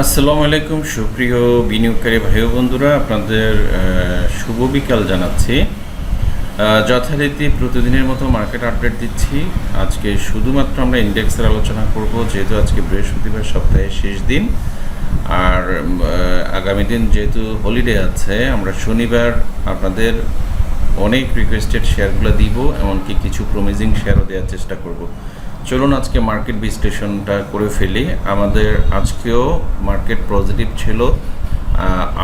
আসসালামু আলাইকুম সুপ্রিয় বিনিয়োগকারী ভাই ও বন্ধুরা, আপনাদের শুভ বিকাল জানাচ্ছি। যথারীতি প্রতিদিনের মতো মার্কেট আপডেট দিচ্ছি। আজকে শুধুমাত্র আমরা ইন্ডেক্সের আলোচনা করব, যেহেতু আজকে বৃহস্পতিবার, সপ্তাহের শেষ দিন। আর আগামী দিন যেহেতু হলিডে আছে, আমরা শনিবার আপনাদের অনেক রিকোয়েস্টেড শেয়ারগুলো দিব, এমনকি কিছু প্রমিজিং শেয়ারও দেওয়ার চেষ্টা করব। চলুন আজকে মার্কেট বিশ্লেষণটা করে ফেলি। আমাদের আজকেও মার্কেট পজিটিভ ছিল,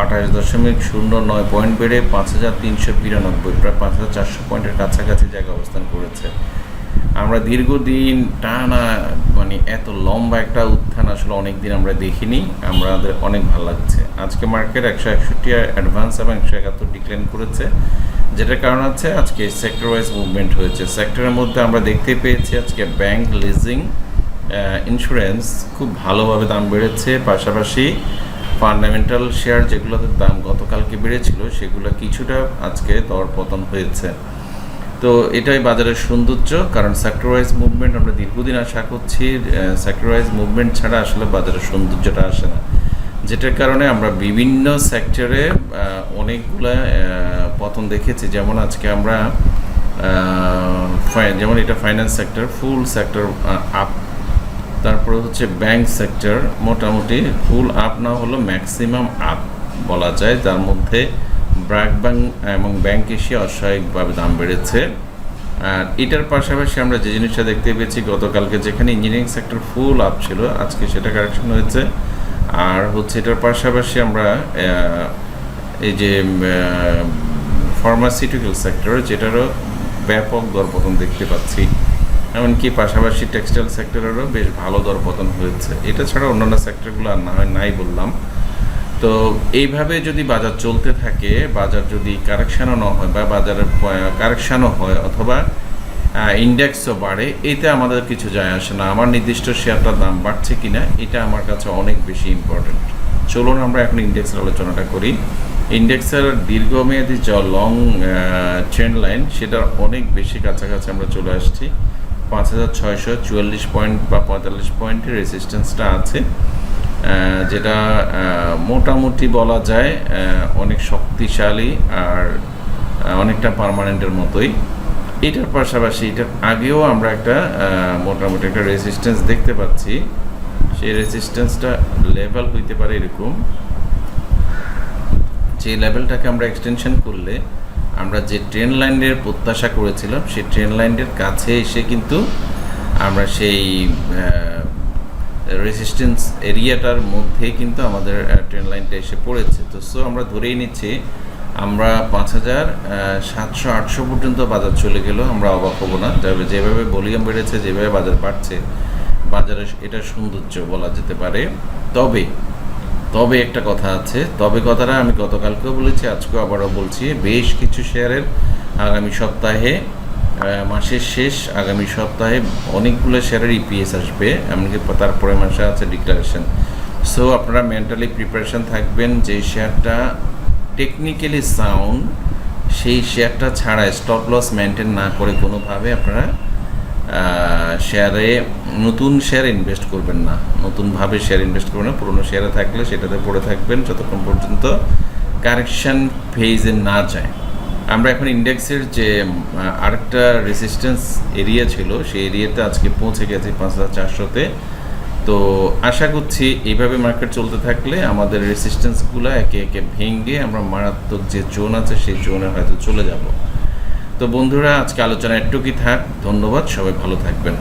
28.09 পয়েন্ট বেড়ে 5,392, প্রায় 5,400 পয়েন্টের কাছাকাছি জায়গা অবস্থান করেছে। আমরা দীর্ঘদিন টানা এত লম্বা একটা উত্থান আসলে অনেক দিন আমরা দেখিনি, আমাদের অনেক ভালো লাগছে। আজকে মার্কেট 161 অ্যাডভান্স এবং 171 ডিক্লাইন করেছে, যেটার কারণ আছে আজকে সেক্টর ওয়াইজ মুভমেন্ট হয়েছে। সেক্টরের মধ্যে আমরা দেখতে পেয়েছি আজকে ব্যাংক, লিজিং, ইন্স্যুরেন্স খুব ভালোভাবে দাম বেড়েছে। পাশাপাশি ফান্ডামেন্টাল শেয়ার যেগুলোতে দাম গতকালকে বেড়েছিল, সেগুলো কিছুটা আজকে দর পতন হয়েছে। তো এটাই বাজারের সৌন্দর্য, কারণ সেক্টর ওয়াইজ মুভমেন্ট আমরা দীর্ঘদিন আশা করছি। সেক্টর ওয়াইজ মুভমেন্ট ছাড়া আসলে বাজারের সৌন্দর্যটা আসে না, যেটার কারণে আমরা বিভিন্ন সেক্টরে অনেকগুলো পতন দেখেছি। যেমন আজকে আমরা যেমন এটা ফাইন্যান্স সেক্টর, ফুল সেক্টর আপ। তারপরে হচ্ছে ব্যাংক সেক্টর, মোটামুটি ফুল আপ না হলো ম্যাক্সিমাম আপ বলা যায়। তার মধ্যে ব্র্যাক ব্যাংক এবং ব্যাংক এশিয়া অস্বাভাবিকভাবে দাম বেড়েছে। আর এটার পাশাপাশি আমরা যে জিনিসটা দেখতে পেয়েছি, গতকালকে যেখানে ইঞ্জিনিয়ারিং সেক্টর ফুল আপ ছিল, আজকে সেটা কারেকশন হয়েছে। আর হচ্ছে এটার পাশাপাশি আমরা এই যে ফার্মাসিউটিক্যাল সেক্টর, যেটারও ব্যাপক দরপতন দেখতে পাচ্ছি। এমনকি পাশাপাশি টেক্সটাইল সেক্টরেরও বেশ ভালো দরপতন হয়েছে। এটা ছাড়া অন্যান্য সেক্টরগুলো আর না হয় নাই বললাম। তো এইভাবে যদি বাজার চলতে থাকে, বাজার যদি কারেকশানও না হয় বা বাজারের কারেকশানও হয় অথবা ইন্ডেক্সও বাড়ে, এতে আমাদের কিছু যায় আসে না। আমার নির্দিষ্ট শেয়ারটার দাম বাড়ছে কিনা, এটা আমার কাছে অনেক বেশি ইম্পর্টেন্ট। চলুন আমরা এখন ইন্ডেক্সের আলোচনাটা করি। ইন্ডেক্সের দীর্ঘমেয়াদী যা লং ট্রেন্ড লাইন, সেটার অনেক বেশি কাছাকাছি আমরা চলে আসছি। 5,644 পয়েন্ট বা 45 পয়েন্টের রেসিস্ট্যান্সটা আছে, যেটা মোটামুটি বলা যায় অনেক শক্তিশালী আর অনেকটা পার্মানেন্টের মতোই। এটার পাশাপাশি এটার আগেও আমরা একটা মোটামুটি একটা রেসিস্ট্যান্স দেখতে পাচ্ছি। সেই রেসিস্ট্যান্সটা লেভেল হইতে পারে এরকম, যে লেভেলটাকে আমরা এক্সটেনশন করলে আমরা যে ট্রেন লাইনের প্রত্যাশা করেছিলাম, সেই ট্রেন লাইনের কাছে এসে কিন্তু আমরা সেই রেসিস্ট্যান্স এরিয়াটার মধ্যে কিন্তু আমাদের ট্রেন লাইনটা এসে পড়েছে। তো আমরা ধরেই নিচ্ছি আমরা 5,700-800 পর্যন্ত বাজার চলে গেল, আমরা অবাক হব না। যেভাবে ভলিউম বেড়েছে, যেভাবে বাজার বাড়ছে, বাজারে এটা সৌন্দর্য বলা যেতে পারে। তবে একটা কথা আছে, কথাটা আমি গতকালকেও বলেছি, আজকেও আবারও বলছি। বেশ কিছু শেয়ারের আগামী সপ্তাহে, মাসের শেষ আগামী সপ্তাহে অনেকগুলো শেয়ারের ইপিএস আসবে, এমনকি তারপরে মাসে আছে ডিক্লারেশন। সো আপনারা মেন্টালি প্রিপারেশন থাকবেন, যে শেয়ারটা টেকনিক্যালি সাউন্ড, সেই শেয়ারটা ছাড়া স্টপ লস মেনটেন না করে কোনোভাবে আপনারা নতুন শেয়ার ইনভেস্ট করবেন না। নতুনভাবে শেয়ার ইনভেস্ট করবেন না। পুরোনো শেয়ারে থাকলে সেটাতে পড়ে থাকবেন যতক্ষণ পর্যন্ত কারেকশন ফেজে না যায়। আমরা এখন ইন্ডেক্সের যে আরেকটা রেসিস্ট্যান্স এরিয়া ছিল, সেই এরিয়াতে আজকে পৌঁছে গেছে 5,400-তে। তো আশা করছি এইভাবে মার্কেট চলতে থাকলে আমাদের রেসিস্ট্যান্সগুলো একে একে ভেঙে আমরা মারাত্মক যে জোন আছে, সেই জোনে হয়তো চলে যাব। তো বন্ধুরা, আজকে আলোচনা একটুকুই থাক। ধন্যবাদ, সবাই ভালো থাকবেন।